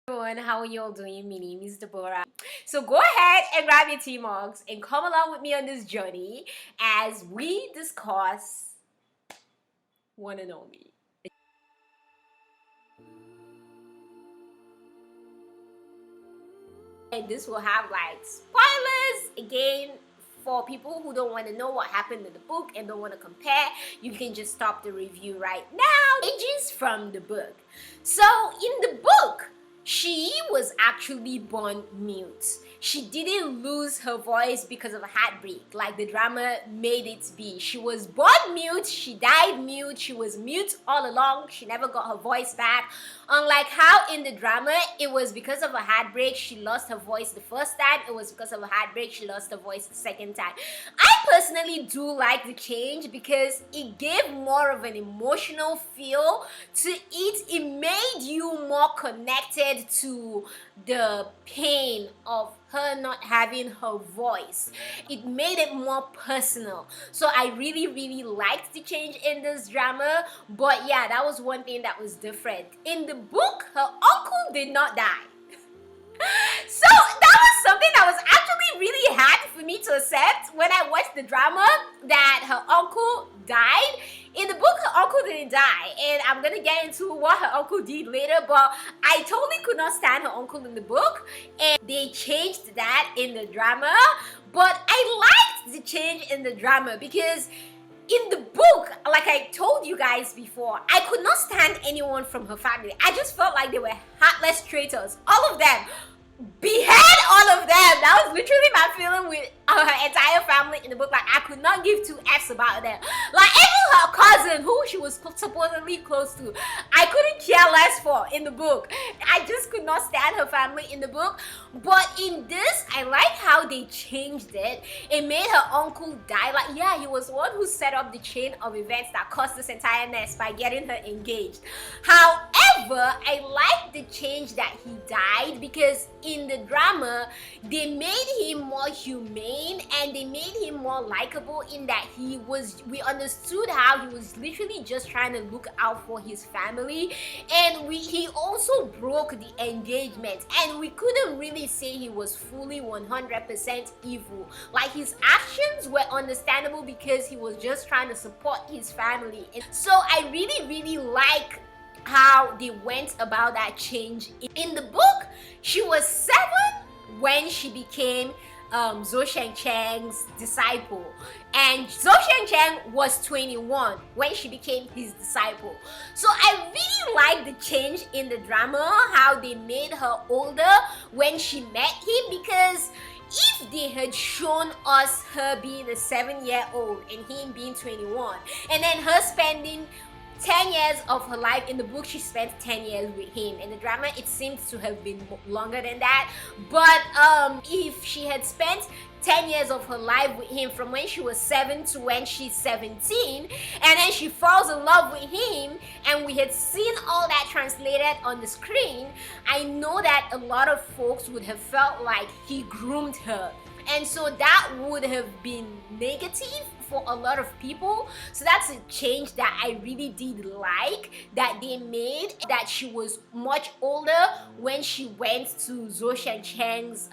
Everyone, how are you all doing? My name is Deborah. So go ahead and grab your tea mugs and come along with me on this journey as we discuss one and only. And this will have like spoilers again. For people who don't want to know what happened in the book and don't want to compare, you can just stop the review right now. Pages from the book. So in the book, she was actually born mute. She didn't lose her voice because of a heartbreak like the drama made it be. She was born mute, she died mute, she was mute all along, she never got her voice back. Unlike how in the drama, it was because of a heartbreak she lost her voice the first time, it was because of a heartbreak she lost her voice the second time. I personally do like the change because it gave more of an emotional feel to it. It made you more connected to the pain of her not having her voice. It made it more personal. So I really liked the change in this drama. But yeah, that was one thing that was different. In the book, her uncle did not die. So that was something that was actually really hard for me to accept when I watched the drama, that her uncle died. In the book, her uncle didn't die, and I'm gonna get into what her uncle did later, but I totally could not stand her uncle in the book, and they changed that in the drama. But I liked the change in the drama because in the book, like I told you guys before, I could not stand anyone from her family. I just felt like they were heartless traitors, all of them. Behead all of them. That was literally my feeling with her entire family in the book. Like, I could not give two F's about them. Like, even her cousin, who she was supposedly close to, I couldn't care less for in the book. I just could not stand her family in the book. But in this, I like how they changed it. It made her uncle die. Like, yeah, he was the one who set up the chain of events that caused this entire mess by getting her engaged. However, I like the change that he died because in the drama, they made him more humane and they made him more likable in that we understood how he was literally just trying to look out for his family, and he also broke the engagement, and we couldn't really say he was fully 100% evil. Like, his actions were understandable because he was just trying to support his family. And so I really like how they went about that change. In the book, she was 7 when she became Zhou Shengcheng's disciple, and Zhou Shengcheng was 21 when she became his disciple. So I really like the change in the drama, how they made her older when she met him, because if they had shown us her being a 7-year-old and him being 21, and then her spending 10 years of her life, in the book she spent 10 years with him. In the drama, it seems to have been longer than that. But if she had spent 10 years of her life with him from when she was 7 to when she's 17, and then she falls in love with him, and we had seen all that translated on the screen, I know that a lot of folks would have felt like he groomed her. And so that would have been negative for a lot of people. So that's a change that I really did like that they made, that she was much older when she went to Zhou Shengcheng's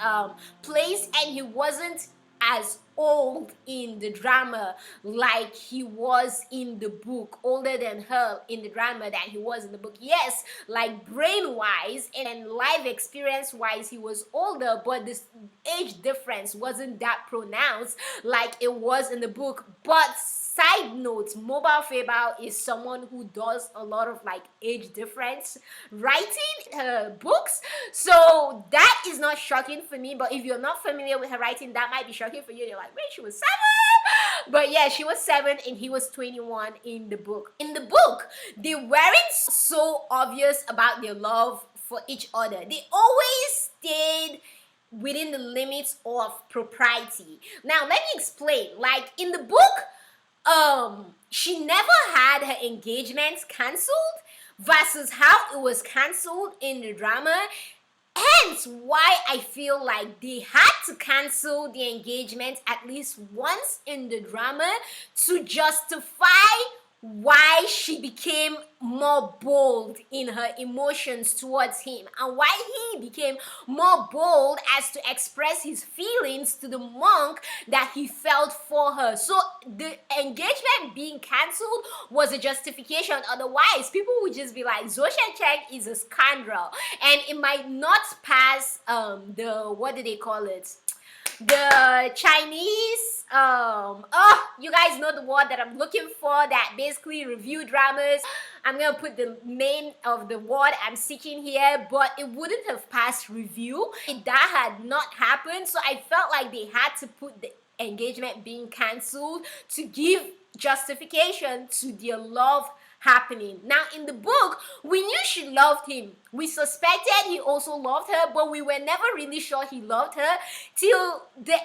place, and he wasn't as old in the drama like he was in the book, older than her in the drama that he was in the book. Yes, like brain-wise and life experience-wise, he was older, but this age difference wasn't that pronounced like it was in the book. But side note, Mobile Fable is someone who does a lot of like age difference writing books, so that is not shocking for me. But if you're not familiar with her writing, that might be shocking for you. You're like, wait, she was 7? But yeah, she was 7 and he was 21 in the book. In the book, they weren't so obvious about their love for each other. They always stayed within the limits of propriety. Now, let me explain. Like, in the book, she never had her engagements cancelled versus how it was cancelled in the drama. Hence why I feel like they had to cancel the engagement at least once in the drama to justify why she became more bold in her emotions towards him, and why he became more bold as to express his feelings to the monk that he felt for her. So the engagement being cancelled was a justification. Otherwise, people would just be like, Zhou Shencheng is a scoundrel, and it might not pass the, what do they call it, the Chinese, you guys know the word that I'm looking for, that basically review dramas. I'm gonna put the name of the word I'm seeking here, but it wouldn't have passed review if that had not happened. So I felt like they had to put the engagement being cancelled to give justification to their love happening. Now in the book, we knew she loved him. We suspected he also loved her, but we were never really sure he loved her till the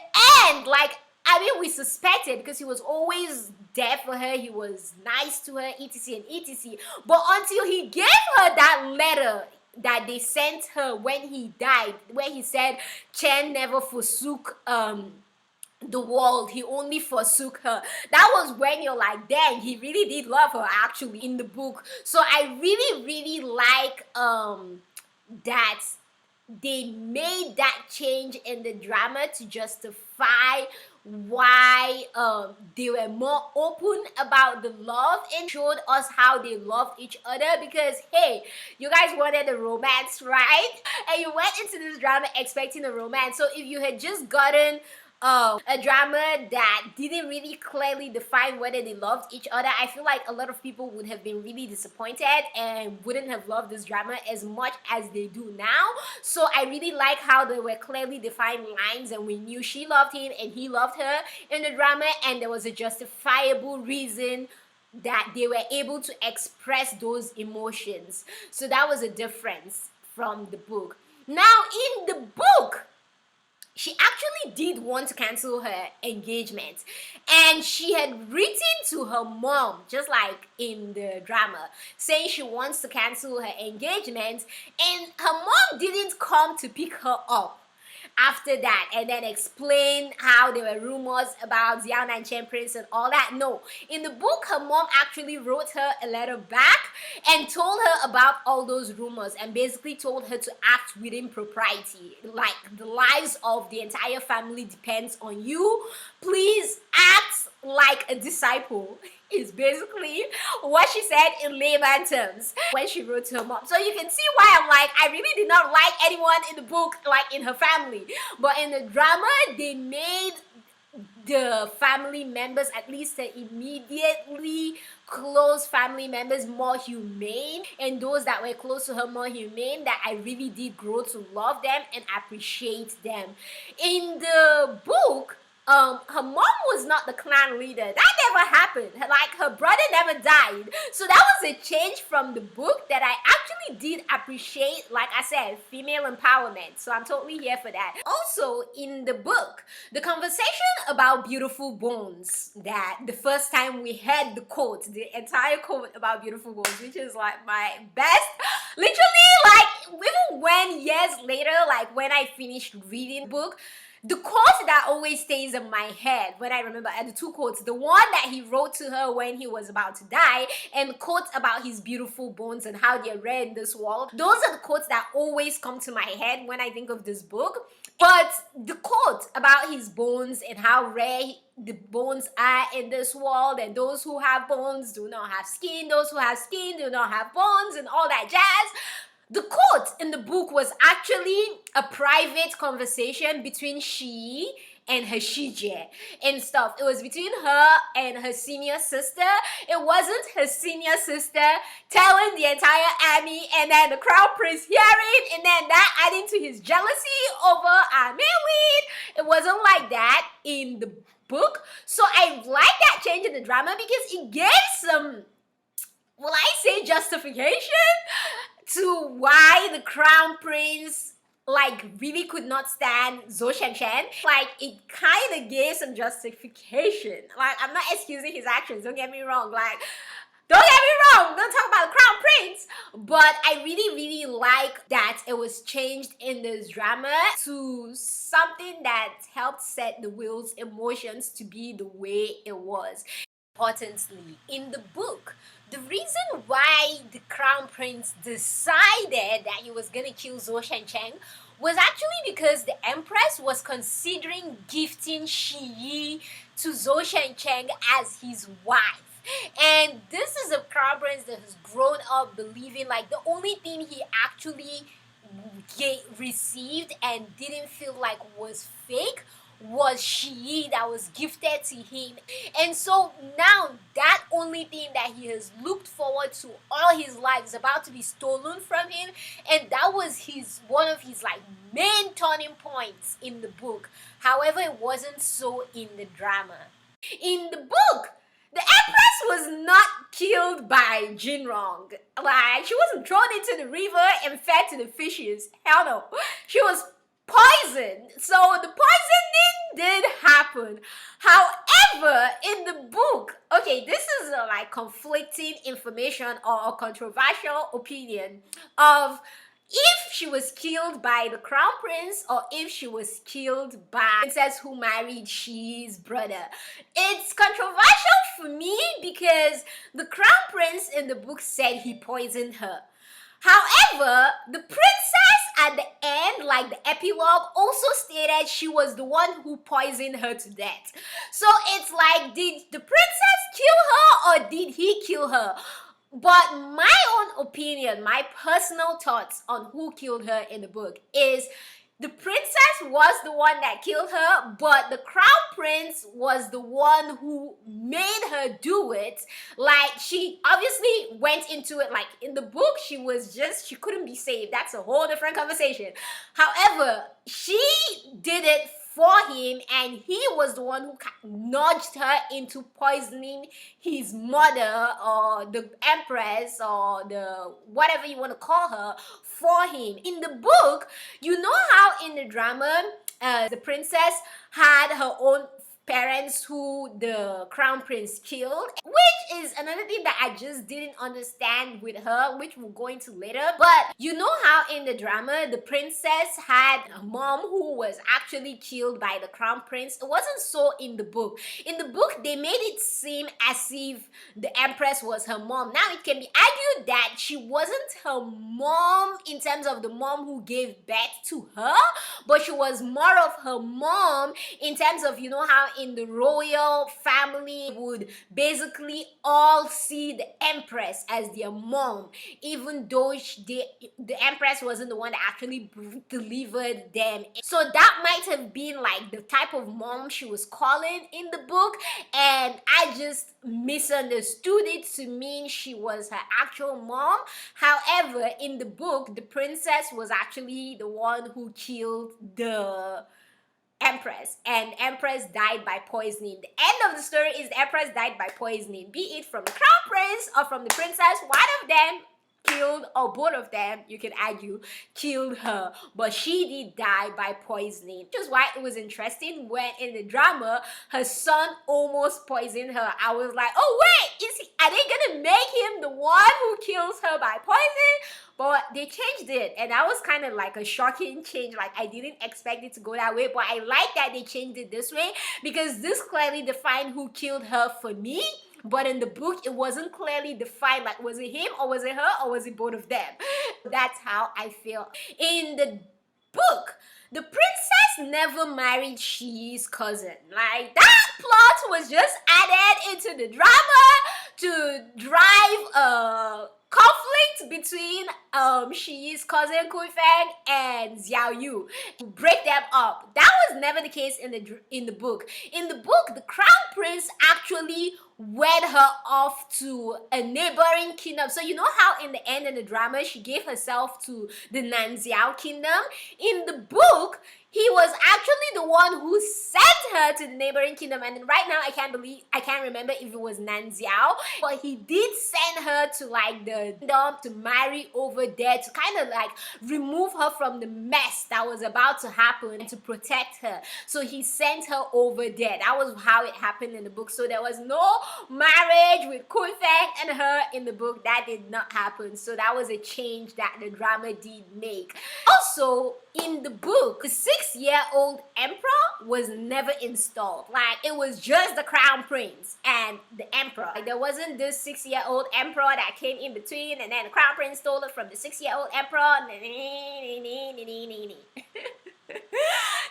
end. Like, I mean, we suspected because he was always there for her, he was nice to her, etc and etc. But until he gave her that letter that they sent her when he died, where he said Chen never forsook the world, he only forsook her. That was when you're like, dang, he really did love her actually in the book. So I really like that they made that change in the drama to justify why they were more open about the love and showed us how they loved each other. Because hey, you guys wanted a romance, right? And you went into this drama expecting a romance. So if you had just gotten a drama that didn't really clearly define whether they loved each other, I feel like a lot of people would have been really disappointed and wouldn't have loved this drama as much as they do now. So I really like how there were clearly defined lines, and we knew she loved him and he loved her in the drama, and there was a justifiable reason that they were able to express those emotions. So that was a difference from the book. Now in the book, she actually did want to cancel her engagement, and she had written to her mom, just like in the drama, saying she wants to cancel her engagement, and her mom didn't come to pick her up after that and then explain how there were rumors about Jialun and Chen Prince and all that. No, in the book, her mom actually wrote her a letter back and told her about all those rumors, and basically told her to act within propriety, like the lives of the entire family depends on you. Please act like a disciple is basically what she said in layman terms when she wrote to her mom. So you can see why I'm like, I really did not like anyone in the book, like in her family. But in the drama, they made the family members, at least the immediately close family members, more humane, and those that were close to her more humane, that I really did grow to love them and appreciate them. In the book, her mom was not the clan leader. That never happened. Like, her brother never died. So that was a change from the book that I actually did appreciate. Like I said, female empowerment. So I'm totally here for that. Also, in the book, the conversation about beautiful bones, that the first time we heard the quote, the entire quote about beautiful bones, which is like my best. Literally, like, even when years later, like when I finished reading the book, the quote that always stays in my head when I remember are the two quotes. The one that he wrote to her when he was about to die, and quotes about his beautiful bones and how they're rare in this world. Those are the quotes that always come to my head when I think of this book. But the quote about his bones and how rare the bones are in this world, and those who have bones do not have skin, those who have skin do not have bones, and all that jazz. The quote in the book was actually a private conversation between she and her shije and stuff. It was between her and her senior sister. It wasn't her senior sister telling the entire army and then the crown prince hearing and then that adding to his jealousy over our male lead. It wasn't like that in the book. So I like that change in the drama because it gave some, will I say, justification to why the crown prince like really could not stand Zhou Shenchen. Like, it kind of gave some justification. Like, I'm not excusing his actions, don't get me wrong. Like, don't get me wrong, don't talk about the crown prince. But I really like that it was changed in this drama to something that helped set the Will's emotions to be the way it was. importantly, in the book, the reason why the crown prince decided that he was gonna kill Zhou Shencheng was actually because the empress was considering gifting Shi Yi to Zhou Shencheng as his wife. And this is a crown prince that has grown up believing like the only thing he actually received and didn't feel like was fake was Shi Yi that was gifted to him. And so now that only thing that he has looked forward to all his life is about to be stolen from him, and that was one of his like main turning points in the book. However, it wasn't so in the drama. In the book, the empress was not killed by Jinrong. Like, she wasn't thrown into the river and fed to the fishes. Hell no. She was poisoned. So the poisoning did happen. However, in the book, okay, this is like conflicting information or a controversial opinion of if she was killed by the crown prince or if she was killed by the princess who married Shi's brother. It's controversial for me because the crown prince in the book said he poisoned her. However, the princess at the end, like the epilogue, also stated she was the one who poisoned her to death. So it's like, did the princess kill her or did he kill her? But my own opinion, my personal thoughts on who killed her in the book is the princess was the one that killed her, but the crown prince was the one who made her do it. Like, she obviously went into it, like in the book, she couldn't be saved. That's a whole different conversation. However, she did it for him, and he was the one who nudged her into poisoning his mother or the empress or the whatever you want to call her for him. In the book, you know how in the drama the princess had her own parents who the crown prince killed, which is another thing that I just didn't understand with her, which we'll go into later. But you know how in the drama the princess had a mom who was actually killed by the crown prince? It wasn't so in the book. In the book, they made it seem as if the empress was her mom. Now it can be argued that she wasn't her mom in terms of the mom who gave birth to her, but she was more of her mom in terms of, you know how in the royal family would basically all see the empress as their mom, even though the empress wasn't the one that actually delivered them. So that might have been like the type of mom she was calling in the book, and I just misunderstood it to mean she was her actual mom. However, in the book, the princess was actually the one who killed the empress, and empress died by poisoning. The end of the story is the empress died by poisoning, be it from the crown prince or from the princess. One of them killed, or both of them, you can argue, killed her, but she did die by poisoning. Which is why it was interesting when in the drama her son almost poisoned her. I was like, oh wait, are they gonna make him the one who kills her by poison? But they changed it, and that was kind of like a shocking change. Like, I didn't expect it to go that way, but I like that they changed it this way because this clearly defined who killed her for me. But in the book, it wasn't clearly defined. Like, was it him or was it her or was it both of them? That's how I feel. In the book, the princess never married Shi's cousin. Like, that plot was just added into the drama to drive a conflict between Shi's cousin Kuifeng and Xiao Yu to break them up. That was never the case in the book. In the book, the crown prince actually wed her off to a neighboring kingdom. So you know how in the end in the drama she gave herself to the Nanxiao kingdom? In the book, he was actually the one who sent her to the neighboring kingdom. And right now I can't remember if it was Nanxiao, but he did send her to like the kingdom to marry over there, to kind of like remove her from the mess that was about to happen and to protect her. So he sent her over there. That was how it happened in the book. So there was no marriage with Kuifeng and her in the book. That did not happen. So that was a change that the drama did make. Also, in the book, the 6-year-old emperor was never installed. Like, it was just the crown prince and the emperor. Like, there wasn't this 6-year-old emperor that came in between, and then the crown prince stole it from the 6-year-old emperor.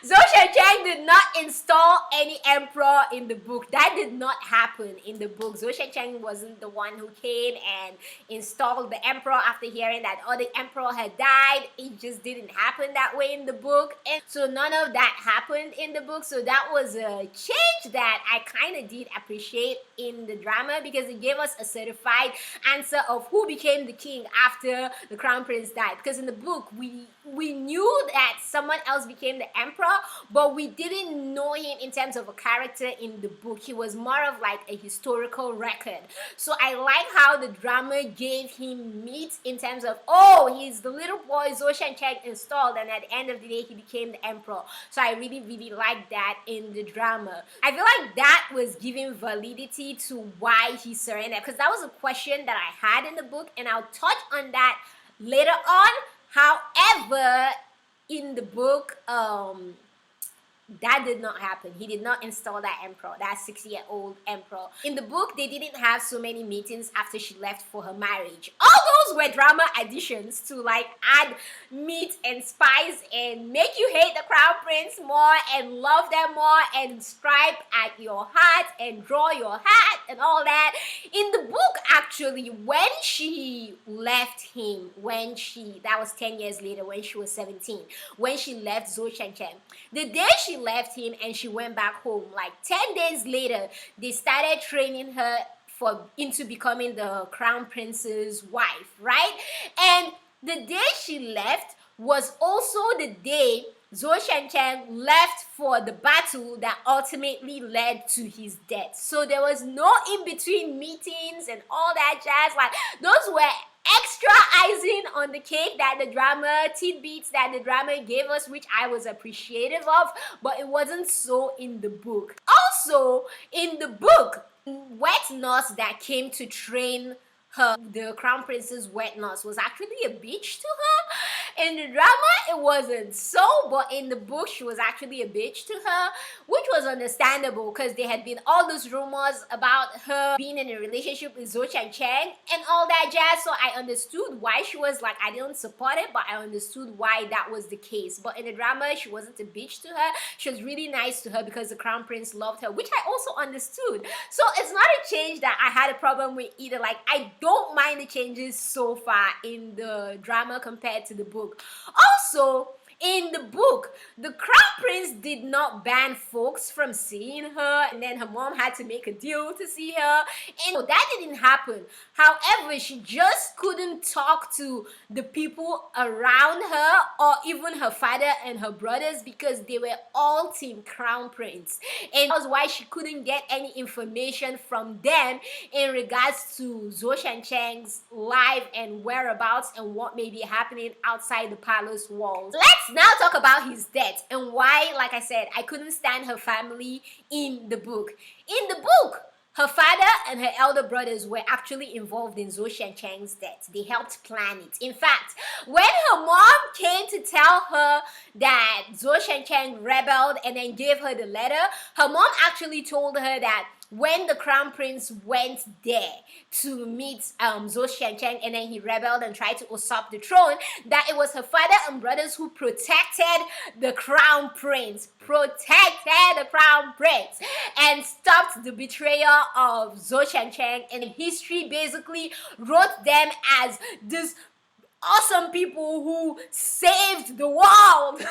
Zhou Shencheng did not install any emperor in the book. That did not happen in the book. Zhou Shencheng wasn't the one who came and installed the emperor after hearing that the emperor had died. It just didn't happen that way in the book. And so none of that happened in the book. So that was a change that I kind of did appreciate in the drama, because it gave us a certified answer of who became the king after the crown prince died. Because in the book, we knew that someone else became the emperor, but we didn't know him in terms of a character in the book. He was more of like a historical record. So I like how the drama gave him meat in terms of, oh, he's the little boy Zhou Shencheng installed, and at the end of the day he became the emperor. So I really, really like that in the drama. I feel like that was giving validity to why he surrendered, because that was a question that I had in the book, and I'll touch on that later on. However, in the book, that did not happen. He did not install that emperor, that 6-year-old emperor. In the book, they didn't have so many meetings after she left for her marriage. All those were drama additions to like add meat and spice and make you hate the crown prince more and love them more and stripe at your hat and draw your hat and all that. In the book, actually, when she left him, that was 10 years later, when she was 17, when she left Zhou Shencheng, the day she left him and she went back home, like 10 days later, they started training her into becoming the crown prince's wife, right? And the day she left was also the day Zhou Shencheng left for the battle that ultimately led to his death. So there was no in-between meetings and all that jazz. Like, those were extra icing on the cake that the drama, tidbits that the drama gave us, which I was appreciative of, but it wasn't so in the book. Also, in the book, wet nurse that came to train her, the crown princess wet nurse, was actually a bitch to her. In the drama, it wasn't so, but in the book, she was actually a bitch to her, which was understandable because there had been all those rumors about her being in a relationship with Zhou Shencheng and all that jazz. So I understood why she was like, I didn't support it, but I understood why that was the case. But in the drama, she wasn't a bitch to her. She was really nice to her because the crown prince loved her, which I also understood. So it's not a change that I had a problem with either. Like, I don't mind the changes so far in the drama compared to the book. Also, in the book, the crown prince did not ban folks from seeing her, and then her mom had to make a deal to see her, and that didn't happen. However, she just couldn't talk to the people around her or even her father and her brothers because they were all team crown prince, and that was why she couldn't get any information from them in regards to Zhou Shencheng's life and whereabouts and what may be happening outside the palace walls. Let's now talk about his death and why, like I said, I couldn't stand her family in the book. In the book, her father and her elder brothers were actually involved in Zhou Shencheng's death. They helped plan it. In fact, when her mom came to tell her that Zhou Shencheng rebelled and then gave her the letter, her mom actually told her that when the crown prince went there to meet Zhou Shencheng and then he rebelled and tried to usurp the throne, that it was her father and brothers who protected the crown prince, and stopped the betrayal of Zhou Shencheng. And history basically wrote them as this awesome people who saved the world.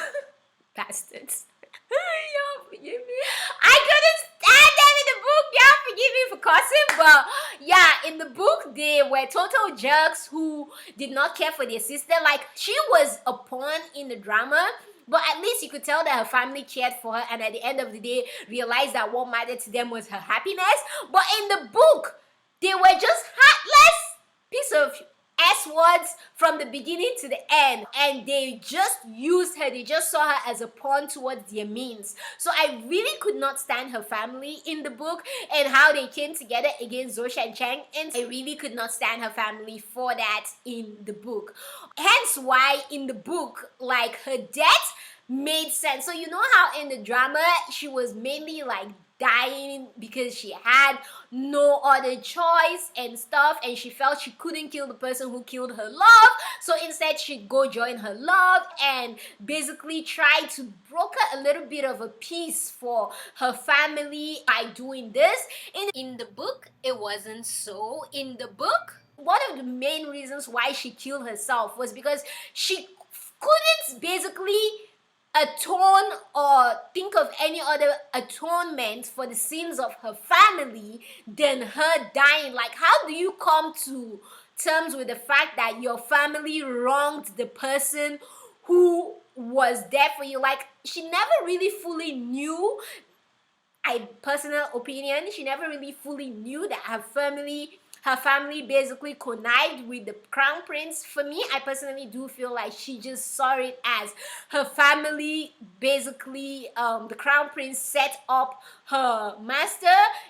Bastards. Y'all forgive me. I couldn't stand them in the book. Y'all forgive me for cussing, but yeah, in the book they were total jerks who did not care for their sister. Like, she was a pawn in the drama, but at least you could tell that her family cared for her and at the end of the day realized that what mattered to them was her happiness. But in the book, they were just heartless piece of S-words from the beginning to the end, and they just used her, they just saw her as a pawn towards their means. So I really could not stand her family in the book and how they came together against Zhou Shancheng, and I really could not stand her family for that in the book. Hence why in the book, like, her death made sense. So you know how in the drama she was mainly like dying because she had no other choice and stuff, and she felt she couldn't kill the person who killed her love, so instead she'd go join her love and basically try to broker a little bit of a peace for her family by doing this. In the book, it wasn't so. In the book, one of the main reasons why she killed herself was because she couldn't basically atone or think of any other atonement for the sins of her family than her dying. Like, how do you come to terms with the fact that your family wronged the person who was there for you? Like, she never really fully knew, personal opinion, she never really fully knew that her family basically connived with the crown prince. For me, I personally do feel like she just saw it as her family basically, the crown prince set up her master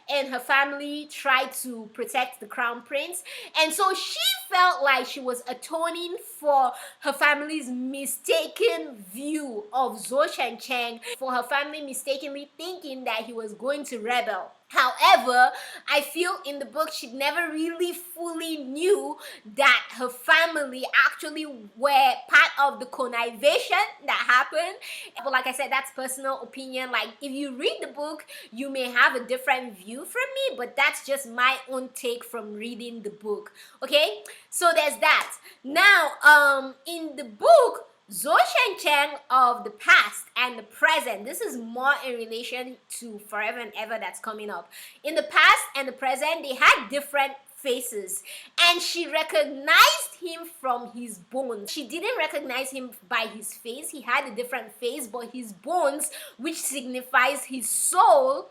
and her family tried to protect the crown prince, and so she felt like she was atoning for her family's mistaken view of Zhou Shancheng, for her family mistakenly thinking that he was going to rebel. However, I feel in the book she never really fully knew that her family actually were part of the connivation that happened. But like I said, that's personal opinion. Like, if you read the book, you may have a different view from me, but that's just my own take from reading the book. Okay, so there's that. Now, in the book, Zhou Shancheng of the past and the present, this is more in relation to Forever and Ever that's coming up. In the past and the present, they had different faces, and she recognized him from his bones. She didn't recognize him by his face. He had a different face, but his bones, which signifies his soul,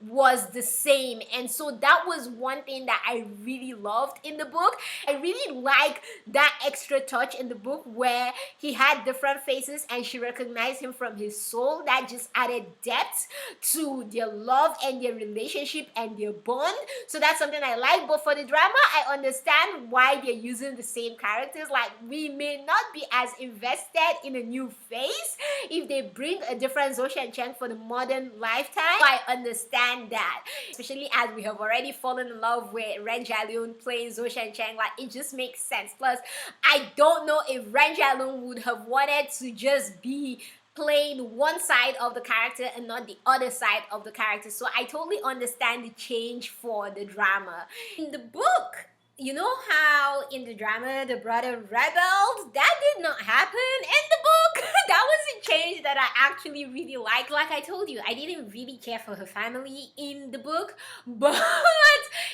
was the same. And so that was one thing that I really loved in the book. I really like that extra touch in the book where he had different faces and she recognized him from his soul. That just added depth to their love and their relationship and their bond. So that's something I like. But for the drama, I understand why they're using the same characters. Like, we may not be as invested in a new face if they bring a different Zhou Shancheng for the modern lifetime. I understand that, especially as we have already fallen in love with Ren Jialun playing Zhou Shancheng. Like, it just makes sense. Plus, I don't know if Ren Jialun would have wanted to just be playing one side of the character and not the other side of the character. So I totally understand the change for the drama. In the book, you know how in the drama the brother rebelled? That did not happen in the book. That was a change that I actually really liked. Like I told you, I didn't really care for her family in the book, but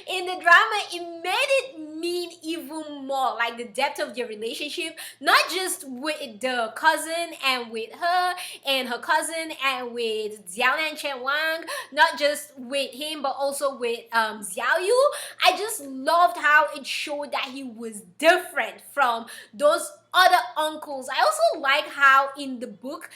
in the drama it made it mean even more, like the depth of their relationship, not just with the cousin and with her and her cousin and with Jialun and Chen Wang, not just with him but also with Xiao Yu. I just loved how it showed that he was different from those other uncles. I also like how in the book,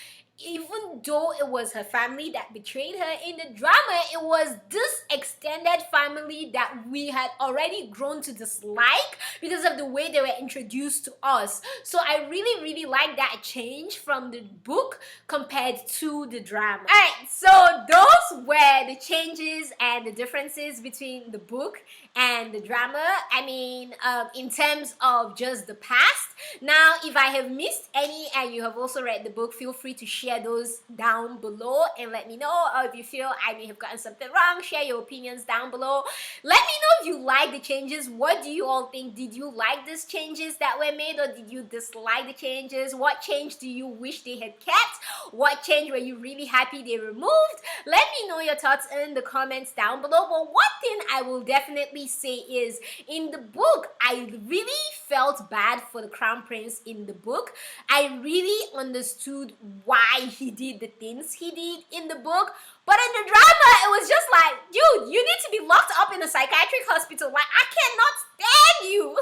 even though it was her family that betrayed her, in the drama it was this extended family that we had already grown to dislike because of the way they were introduced to us. So I really like that change from the book compared to the drama. Alright, so those were the changes and the differences between the book and the drama. I mean, in terms of just the past. Now, if I have missed any and you have also read the book, feel free to share those down below and let me know. Or if you feel I may have gotten something wrong, share your opinions down below. Let me know if you like the changes. What do you all think? Did you like these changes that were made, or did you dislike the changes? What change do you wish they had kept? What change were you really happy they removed? Let me know your thoughts in the comments down below. But one thing I will definitely say is, in the book, I really felt bad for the crown prince in the book. I really understood why he did the things he did in the book. But in the drama, it was just like, dude, you need to be locked up in a psychiatric hospital. Like, I cannot stand you.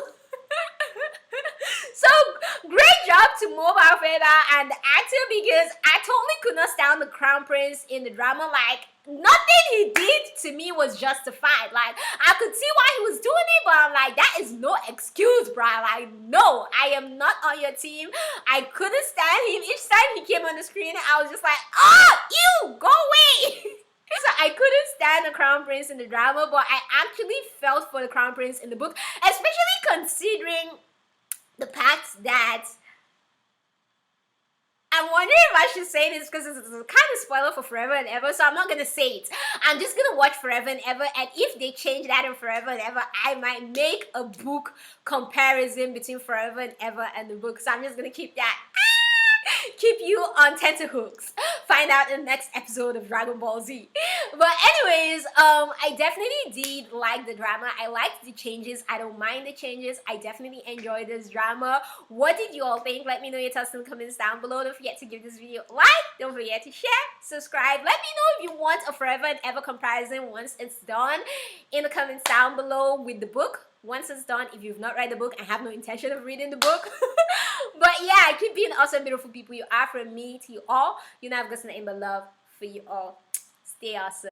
So great job to Mobile Feather and the actor, because I totally could not stand the Crown Prince in the drama. Like, nothing he did to me was justified. Like, I could see why he was doing it, but I'm like, that is no excuse, bro. Like, no, I am not on your team. I couldn't stand him. Each time he came on the screen, I was just like, oh, ew, go away. So I couldn't stand the Crown Prince in the drama, but I actually felt for the Crown Prince in the book, especially considering the fact that I'm wondering if I should say this because it's a kind of spoiler for Forever and Ever, so I'm not gonna say it. I'm just gonna watch Forever and Ever, and if they change that in Forever and Ever, I might make a book comparison between Forever and Ever and the book. So I'm just gonna keep that. Keep you on tenterhooks. Find out in the next episode of Dragon Ball Z. But anyways, I definitely did like the drama. I liked the changes. I don't mind the changes. I definitely enjoyed this drama. What did you all think? Let me know your thoughts in the comments down below. Don't forget to give this video a like. Don't forget to share, subscribe. Let me know if you want a Forever and Ever comparison once it's done in the comments down below with the book. Once it's done, if you've not read the book, I have no intention of reading the book. But yeah, keep being awesome, beautiful people you are. From me to you all, you know I've got nothing but love for you all. Stay awesome.